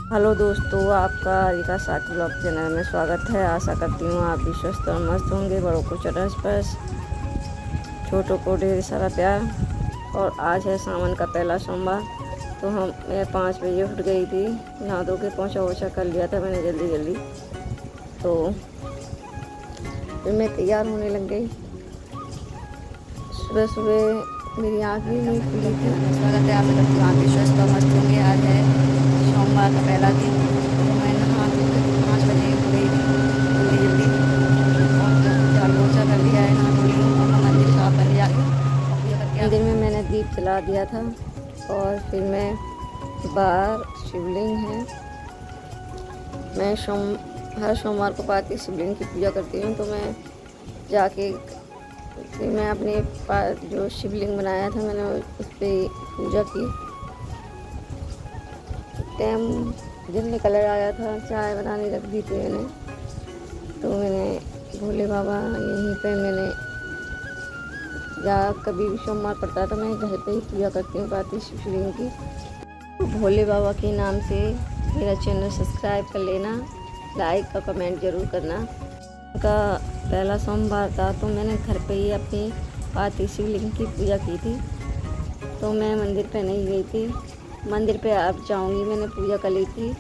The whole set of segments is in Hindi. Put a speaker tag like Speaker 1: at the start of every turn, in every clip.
Speaker 1: हेलो दोस्तों, आपका रिका साथी ब्लॉग चैनल में स्वागत है। आशा करती हूँ आप भी स्वस्थ और मस्त होंगे। बड़ों को चढ़स बस, छोटों को ढेर सारा प्यार। और आज है सावन का पहला सोमवार। तो मैं 5 बजे उठ गई थी, नहा धो के पोंछा वोछा कर लिया था मैंने जल्दी जल्दी। तो फिर मैं तैयार होने लग गई। सुबह सुबह मेरी आँख भी नहीं खुली थी। स्वागत है, आशा करती हूँ आप भी स्वस्थ और मस्त होंगे। आज है सोमवार का पहला दिन। तो मैं नहा धो के 5 बजे उठ गई थी जल्दी जल्दी, और झाड़ू पोछा कर लिया है, नहा धो ली हूँ। और मैं मंदिर साफ करने जा रही हूँ और पूजा करके मंदिर में मैंने दीप जला दिया था। और फिर मैं बाहर शिवलिंग है, मैं हर सोमवार को पाती शिवलिंग की पूजा करती हूँ। तो मैं जाके फिर मैं अपने पास जो शिवलिंग बनाया था मैंने उस पर पूजा की। टाइम जिनमें कलर आया था, चाय बनाने रख दी थी मैंने। तो मैंने भोले बाबा यहीं पे मैंने या कभी भी सोमवार पड़ता है तो मैं घर पे ही पूजा करती हूँ पाती शिवलिंग की। तो भोले बाबा के नाम से मेरा चैनल सब्सक्राइब कर लेना, लाइक और कमेंट ज़रूर करना। उनका पहला सोमवार था तो मैंने घर पे ही अपनी पाती शिवलिंग की पूजा की थी। तो मैं मंदिर पे नहीं गई थी, मंदिर पे अब जाऊंगी। मैंने पूजा कर ली थी।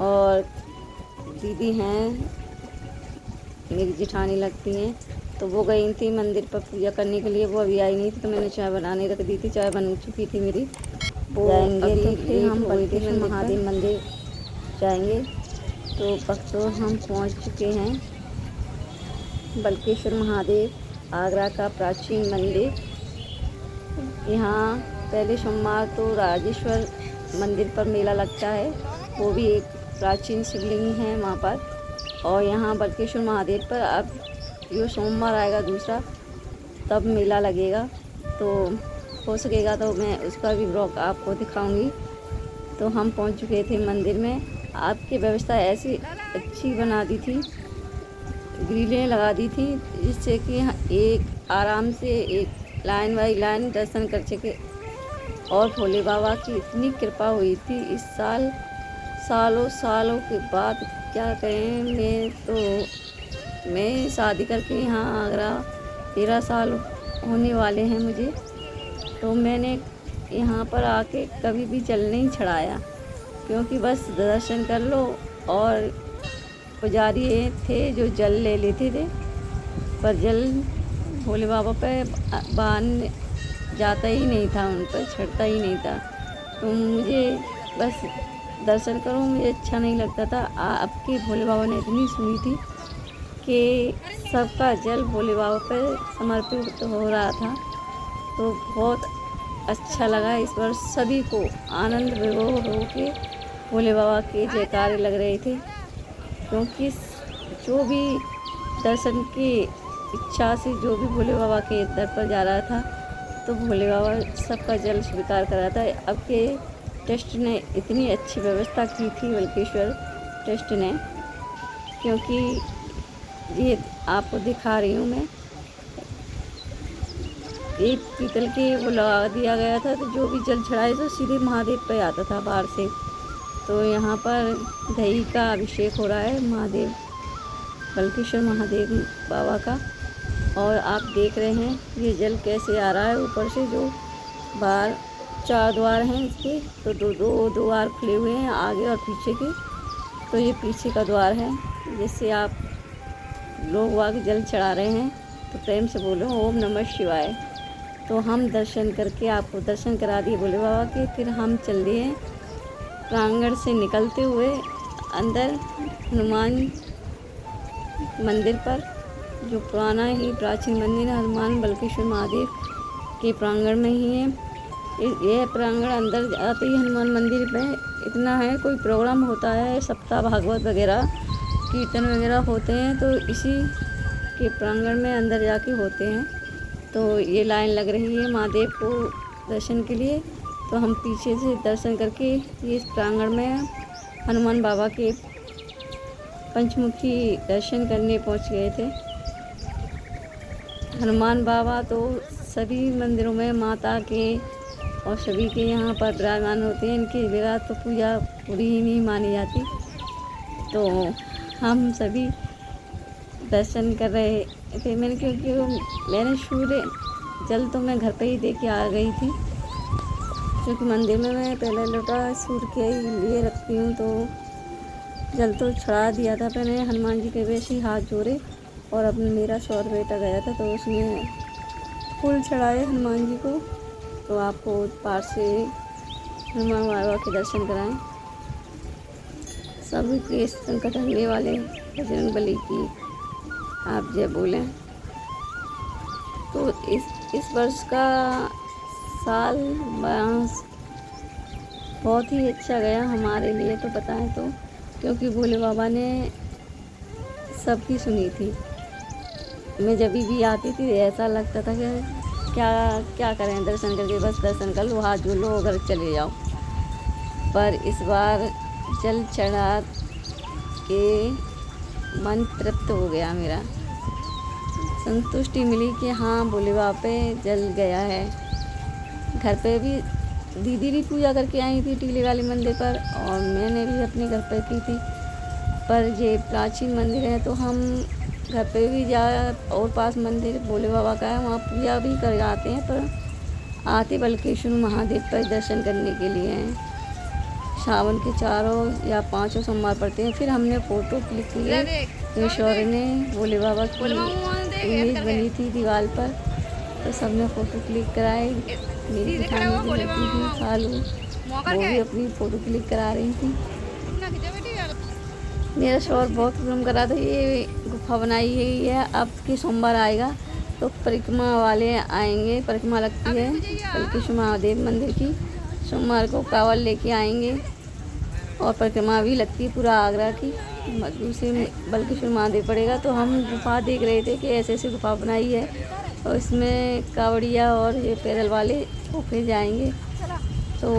Speaker 1: और दीदी हैं मेरी जेठानी लगती हैं, तो वो गई थी मंदिर पर पूजा करने के लिए। वो अभी आई नहीं थी तो मैंने चाय बनाने रख दी थी। चाय बन चुकी थी मेरी। वो जाएंगे तो फिर हम बल्केश्वर महादेव मंदिर जाएंगे। तो भक्तों हम पहुंच चुके हैं बल्केश्वर महादेव, आगरा का प्राचीन मंदिर। यहाँ पहले सोमवार तो राजेश्वर मंदिर पर मेला लगता है, वो भी एक प्राचीन शिवलिंग है वहाँ पर। और यहाँ बल्केश्वर महादेव पर अब जो सोमवार आएगा दूसरा, तब मेला लगेगा। तो हो सकेगा तो मैं उसका भी ब्लॉग आपको दिखाऊंगी। तो हम पहुँच चुके थे मंदिर में। आपकी व्यवस्था ऐसी अच्छी बना दी थी, ग्रिलें लगा दी थी जिससे कि एक आराम से एक लाइन बाई लाइन दर्शन कर सके। और भोले बाबा की इतनी कृपा हुई थी इस साल, सालों सालों के बाद क्या कहें। मैं शादी करके यहाँ आगरा 13 साल होने वाले हैं मुझे। तो मैंने यहाँ पर आके कभी भी जल नहीं चढ़ाया, क्योंकि बस दर्शन कर लो। और पुजारी थे जो जल ले लेते थे, पर जल भोले बाबा पे बान जाता ही नहीं था, उन पर चढ़ता ही नहीं था। तो मुझे बस दर्शन करो मुझे अच्छा नहीं लगता था। आपके भोले बाबा ने इतनी सुनी थी कि सबका जल भोले बाबा पर समर्पित हो रहा था। तो बहुत अच्छा लगा। इस बार सभी को आनंद विभोर हो के भोले बाबा के जयकारे लग रहे थे, क्योंकि जो भी दर्शन की इच्छा से जो भी भोले बाबा के दर पर जा रहा था, तो भोले बाबा सबका जल स्वीकार कर रहा था। अब के ट्रस्ट ने इतनी अच्छी व्यवस्था की थी, बल्केश्वर ट्रस्ट ने, क्योंकि ये आपको दिखा रही हूँ मैं, एक पीतल के वो लगा दिया गया था। तो जो भी जल चढ़ाए तो सीधे महादेव पे आता था बाहर से। तो यहाँ पर दही का अभिषेक हो रहा है महादेव बल्केश्वर महादेव बाबा का। और आप देख रहे हैं ये जल कैसे आ रहा है ऊपर से। जो बाहर 4 द्वार हैं इसके, तो दो द्वार खुले हुए हैं आगे और पीछे के। तो ये पीछे का द्वार है जिससे आप लोग वहाँ जल चढ़ा रहे हैं। तो प्रेम से बोलो ओम नमः शिवाय। तो हम दर्शन करके आपको दर्शन करा दिए भोले बाबा के। फिर हम चल दिए प्रांगण से निकलते हुए अंदर हनुमान मंदिर पर, जो पुराना ही प्राचीन मंदिर है हनुमान बल्केश्वर महादेव के प्रांगण में ही है। यह प्रांगण अंदर आते ही हनुमान मंदिर में इतना है, कोई प्रोग्राम होता है सप्ताह भागवत वगैरह कीर्तन वगैरह होते हैं, तो इसी के प्रांगण में अंदर जाके होते हैं। तो ये लाइन लग रही है महादेव को दर्शन के लिए। तो हम पीछे से दर्शन करके ये इस प्रांगण में हनुमान बाबा के पंचमुखी दर्शन करने पहुंच गए थे। हनुमान बाबा तो सभी मंदिरों में माता के और सभी के यहाँ पर विराजमान होते हैं। इनके बिना तो पूजा पूरी ही नहीं मानी जाती। तो हम सभी दर्शन कर रहे थे। क्योंकि मैंने सूर्य जल तो मैं घर पे ही दे के आ गई थी, क्योंकि मंदिर में मैं पहले लोटा सूर्य के लिए रखती हूँ। तो जल तो चढ़ा दिया था मैंने हनुमान जी के वैसे ही हाथ जोड़े, और अपने मेरा शौर बेटा गया था तो उसने फूल चढ़ाए हनुमान जी को। तो आपको पार से हनुमान बाबा के दर्शन कराएं। सभी के संकट हरने वाले बजरंग बली की आप जय बोलें। तो इस वर्ष का साल बहुत ही अच्छा गया हमारे लिए, तो बताएं तो, क्योंकि भोले बाबा ने सबकी सुनी थी। मैं जब भी आती थी ऐसा लगता था कि क्या करें, दर्शन करके बस दर्शन कर लो, हाथ जोड़ लो, घर चले जाओ। पर इस बार जल चढ़ा के मन तृप्त हो गया मेरा, संतुष्टि मिली कि हाँ भोले बाबा पे जल गया है। घर पे भी दीदी भी पूजा करके आई थी टीले वाले मंदिर पर, और मैंने भी अपने घर पर की थी। पर ये प्राचीन मंदिर है तो हम घर पे भी और पास मंदिर भोले बाबा का है, वहाँ पूजा भी कर आते हैं। पर आते बल्केश्वर महादेव पर दर्शन करने के लिए हैं। सावन के 4 या 5 सोमवार पड़ते हैं। फिर हमने फ़ोटो क्लिक किए। ईश्वर ने भोले बाबा की इमेज बनी थी दीवार पर, तो सबने फ़ोटो क्लिक कराए। मेरी दिखाने की लड़की थी खालू, वो भी अपनी फ़ोटो क्लिक करा रही थी। मेरा शौहर बहुत प्रॉब्लम कर रहा था। ये गुफा बनाई गई है, अब के सोमवार आएगा तो परिक्रमा वाले आएंगे। परिक्रमा लगती है बल्केश्वर महादेव मंदिर की, सोमवार को कावड़ लेके आएंगे, और परिक्रमा भी लगती है पूरा आगरा की। दूसरे बल्केश्वर महादेव पड़ेगा। तो हम गुफा देख रहे थे कि ऐसे ऐसे गुफा बनाई है, और इसमें कावड़िया और ये पैदल वाले होके जाएंगे। तो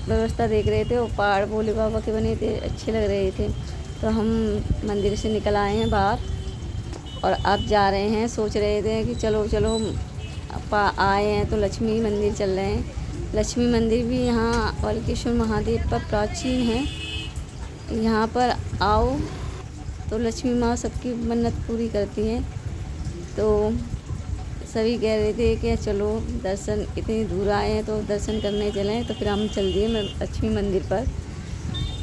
Speaker 1: व्यवस्था देख रहे थे, और पहाड़ भोले बाबा के बने थे, अच्छे लग रहे थे। तो हम मंदिर से निकल आए हैं बाहर, और अब जा रहे हैं। सोच रहे थे कि चलो आए हैं तो लक्ष्मी मंदिर चल रहे हैं। लक्ष्मी मंदिर भी यहाँ बल्केश्वर महादेव पर प्राचीन है। यहाँ पर आओ तो लक्ष्मी माँ सबकी मन्नत पूरी करती हैं। तो सभी कह रहे थे कि चलो दर्शन, इतनी दूर आए हैं तो दर्शन करने चलें। तो फिर हम चल दिए लक्ष्मी मंदिर पर,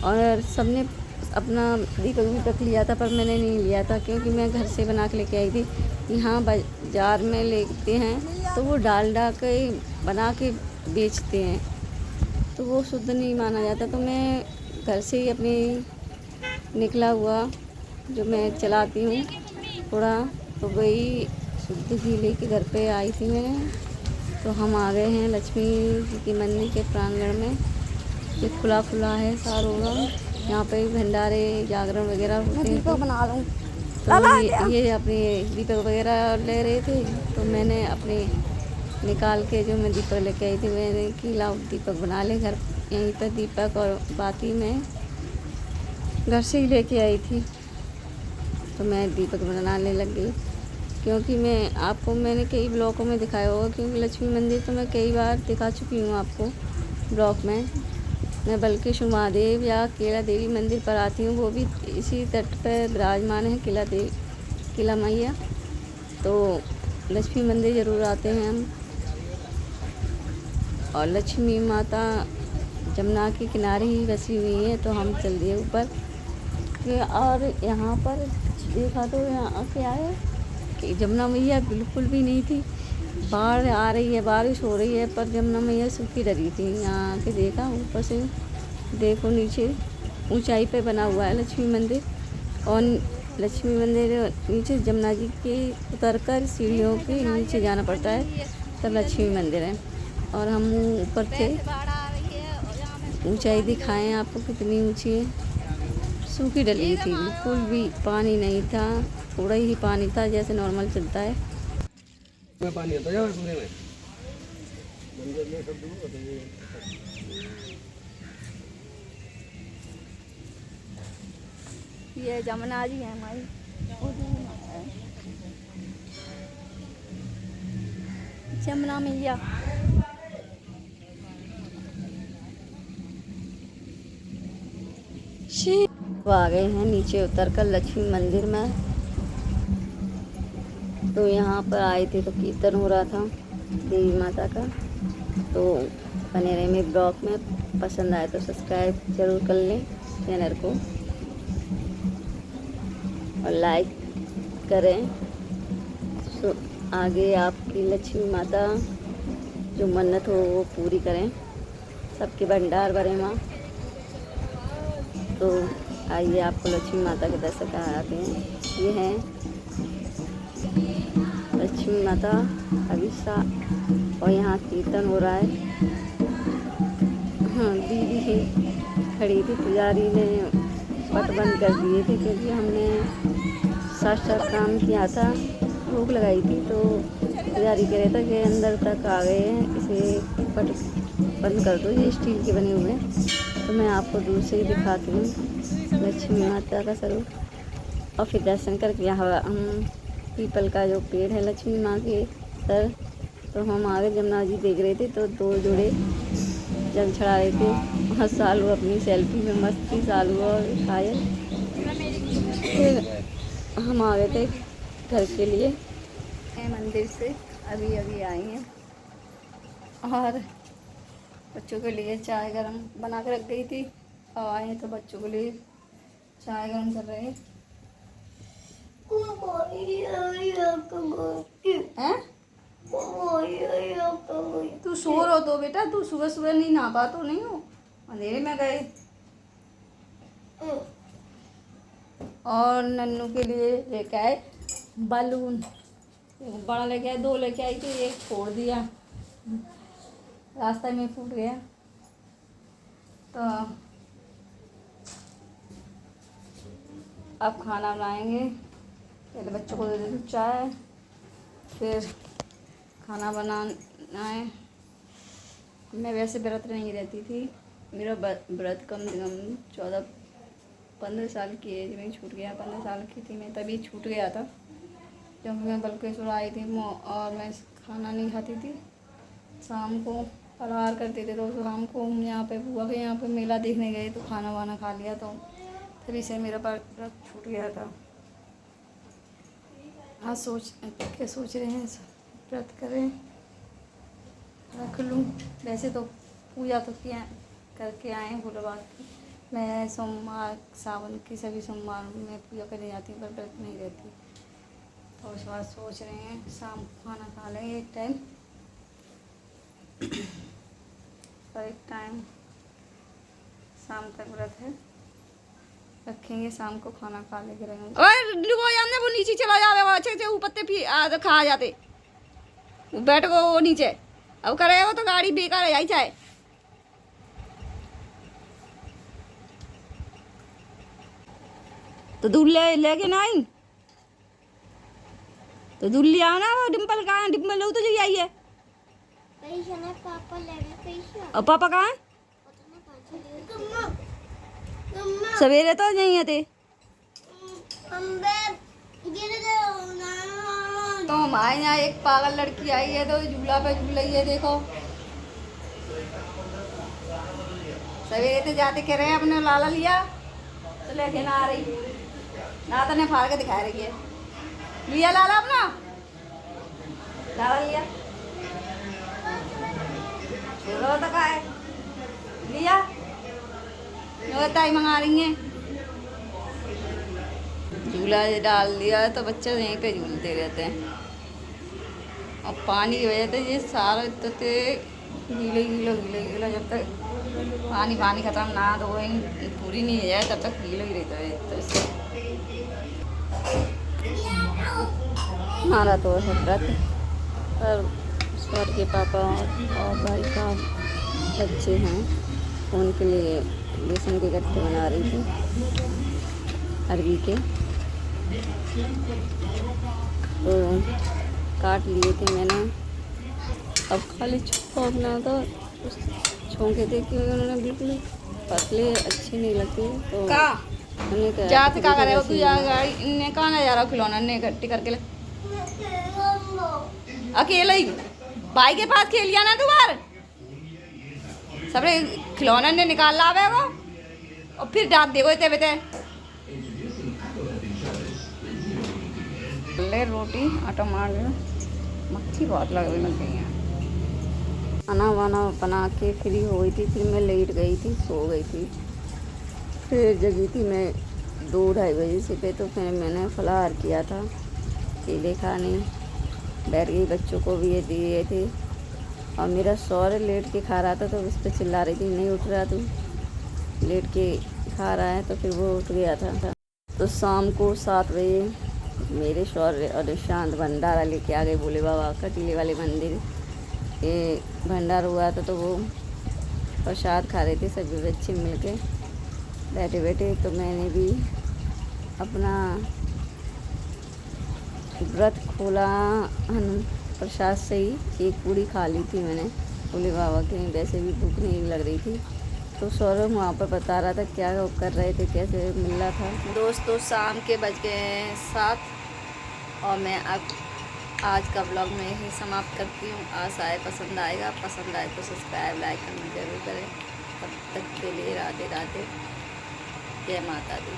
Speaker 1: और सबने अपना दीपक लिया था, पर मैंने नहीं लिया था क्योंकि मैं घर से बना के लेके आई थी। यहाँ बाजार में लेते हैं तो वो डालडा के बना के बेचते हैं, तो वो शुद्ध नहीं माना जाता। तो मैं घर से ही अपनी निकला हुआ जो मैं चलाती हूँ थोड़ा, तो वही शुद्ध घी लेके घर पे आई थी मैं। तो हम आ गए हैं लक्ष्मी जी के मंदिर के प्रांगण में। ये खुला है सारों ओर। यहाँ पे भंडारे जागरण वगैरह होते हैं। बना लूँ तो ये अपने दीपक वगैरह ले रहे थे, तो मैंने अपने निकाल के जो मैं दीपक लेके आई थी, मैंने कि लाओ दीपक बना ले घर। यहीं पर दीपक और बाती मैं घर से ही लेके आई थी, तो मैं दीपक बनाने लग गई। क्योंकि मैंने कई ब्लॉकों में दिखाया होगा, क्योंकि लक्ष्मी मंदिर तो मैं कई बार दिखा चुकी हूँ आपको ब्लॉक में। मैं बल्केश्वर महादेव या केला देवी मंदिर पर आती हूँ, वो भी इसी तट पर विराजमान है किला मैया। तो लक्ष्मी मंदिर ज़रूर आते हैं हम। और लक्ष्मी माता जमुना के किनारे ही बसी हुई है, तो हम चल दिए ऊपर। और यहाँ पर देखा तो यहाँ क्या है कि जमुना मैया बिल्कुल भी नहीं थी। बाढ़ आ रही है, बारिश हो रही है, पर जमुना मैया सूखी डरी थी। यहाँ आके देखा, ऊपर से देखो नीचे ऊंचाई पे बना हुआ है लक्ष्मी मंदिर, और लक्ष्मी मंदिर नीचे जमुना जी के उतरकर सीढ़ियों के नीचे जाना पड़ता है, तब लक्ष्मी मंदिर है। और हम ऊपर थे, ऊंचाई दिखाएं आपको कितनी ऊंची है। सूखी डली थी, बिल्कुल भी पानी नहीं था, थोड़ा ही पानी था जैसे नॉर्मल चलता है।
Speaker 2: पानी आता है पूरे में मंदिर में सब दूर होते हैं।
Speaker 1: ये जमुना जी है हमारी, जमुना मैया। वो आ गए हैं नीचे उतर कर लक्ष्मी मंदिर में। तो यहाँ पर आए थे तो कीर्तन हो रहा था देवी माता का। तो बने रहे मेरे ब्लॉग में, पसंद आए तो सब्सक्राइब जरूर कर लें चैनल को और लाइक करें। सो आगे आपकी लक्ष्मी माता जो मन्नत हो वो पूरी करें, सबके भंडार भरे माँ। तो आइए आपको लक्ष्मी माता के दर्शन कराते हैं। ये हैं लक्ष्मी माता अभिषा और यहाँ कीर्तन हो रहा है। हाँ दीदी ही खड़ी थी, पुजारी ने पट बंद कर दिए थे क्योंकि हमने साक्षात काम किया था, भूख लगाई थी। तो पुजारी कह रहे थे कि अंदर तक आ गए हैं, इसे पट बंद कर दो, ये स्टील के बने हुए हैं। तो मैं आपको दूर से ही दिखाती हूँ लक्ष्मी माता का स्वरूप। और फिर दर्शन करके यहाँ हम पीपल का जो पेड़ है लक्ष्मी माँ के सर, तो हम आगे जमुना जी देख रहे थे तो 2 जोड़े जल चढ़ा रहे थे। और सालू अपनी सेल्फी में मस्त थी, सालू और शायद। फिर हम आ गए थे घर के लिए, मंदिर से अभी अभी आई हैं और बच्चों के लिए चाय गरम बना के रख गई थी। और आए हैं तो बच्चों के लिए चाय गरम कर रहे हैं। तू सो रहो तो बेटा, तू सुबह सुबह नहीं नहा तो नहीं हो, अंधेरे में गए। और नन्नू के लिए लेके आए बलून, बड़ा लेके आए, 2 लेके आई थी, एक छोड़ दिया, रास्ते में फूट गया। तो अब खाना बनाएंगे, पहले बच्चों को दे देती चाय, फिर खाना बनाना है। मैं वैसे व्रत नहीं रहती थी, मेरा व्रत कम से कम 14-15 साल की एज में छूट गया। 15 साल की थी मैं तभी छूट गया था, क्योंकि मैं बल्केश्वर आई थी और मैं खाना नहीं खाती थी। शाम को फलाहार करते थे, तो शाम को हम यहाँ पे बुआ के यहाँ पे मेला देखने गए तो खाना वाना खा लिया, तो तभी से मेरा व्रत छूट गया था। आज सोच रहे हैं व्रत करें, रख लूँ। वैसे तो पूजा तो किया करके आए हैं भोलेबाबा की। मैं सोमवार सावन की सभी सोमवार में पूजा करने जाती हूँ, पर व्रत नहीं रहती। तो उस बार सोच रहे हैं शाम को खाना खा लेंगे एक टाइम और एक टाइम शाम तक व्रत है, रखेंगे। शाम को खाना खा लेके रहेंगे। और वो नीचे चला जावे, वो अच्छे ऊपर ते खा जाते, बैठ गो वो नीचे। अब करे वो तो गाड़ी बेकार है, आई चाहे तो दूध लेके ना आई, तो दूध ले आओ ना। वो डिम्पल कहाँ है? डिम्पल लोग तो जो आई है,
Speaker 3: पापा ले गए पैसा।
Speaker 1: और पापा कहाँ है? सवेरे तो नहीं आते। तो हमारे यहाँ एक पागल लड़की आई है, तो झूला पे झूल रही है, देखो। सवेरे तो जाते कह रहे हैं अपने लाला लिया तो लेके ना आ रही, ना तो ने फाड़ के दिखा रही है। लिया लाला अपना, लाला लिया छोड़ो तो का है लिया, ताई मंगा रही हैं। झूला डाल दिया तो बच्चे यहीं पे झूलते रहते हैं। और पानी की वजह से ये सारा तो गीले गीला जब तक पानी ख़त्म ना तो पूरी नहीं हो जाए तब तक गीला ही रहता है। तो इससे हमारा तो है व्रत, पर स्वर के पापा और भाई का बच्चे हैं, उनके लिए बेसन के गट्टे बना रही थी अरबी के। तो काट लिए थे मैंने, अब खाली छोंकना था। छोंके थे कि उन्होंने बिल्कुल पतले अच्छे नहीं लगते। तो मैंने जाते का करे तू गाड़ी ने कहाँ जा रहा खिलौना ने इकट्ठी करके ले, अकेला ही भाई के पास खेल लिया ना तू बार, सबने खिलौना ने निकाल लावे वो और फिर डांट देखो इतने बेटे ले रोटी आटा मार लो मक्खी बहुत लग गई है। खाना वाना बना के फ्री हो गई थी, फिर मैं लेट गई थी, सो गई थी। फिर जगी थी मैं 2-2:30 बजे से पे, तो फिर मैंने फलाहार किया था, केले खाने बैठ गई, बच्चों को भी ये दिए थे। और मेरा सौर लेट के खा रहा था तो उस पर चिल्ला रही थी नहीं उठ रहा तू, लेट के खा रहा है, तो फिर वो उठ गया था। तो शाम को 7 बजे मेरे शौर्य और निशांत भंडारा लेके आ गए भोले बाबा का टीले वाले मंदिर। ये भंडारा हुआ था तो वो प्रसाद खा रहे थे सभी बच्चे मिलके बैठे बैठे। तो मैंने भी अपना व्रत खोला, प्रसाद से ही 1 पूड़ी खा ली थी मैंने भोले बाबा के, वैसे भी भूख नहीं लग रही थी। तो सौरभ वहाँ पर बता रहा था क्या वो कर रहे थे, कैसे मिल रहा था। दोस्तों शाम के बज गए हैं 7 और मैं अब आज का ब्लॉग में ही समाप्त करती हूँ। आशा है पसंद आएगा, पसंद आए तो सब्सक्राइब लाइक कमेंट जरूर करें। तब तक के लिए राधे राधे, जय माता दी।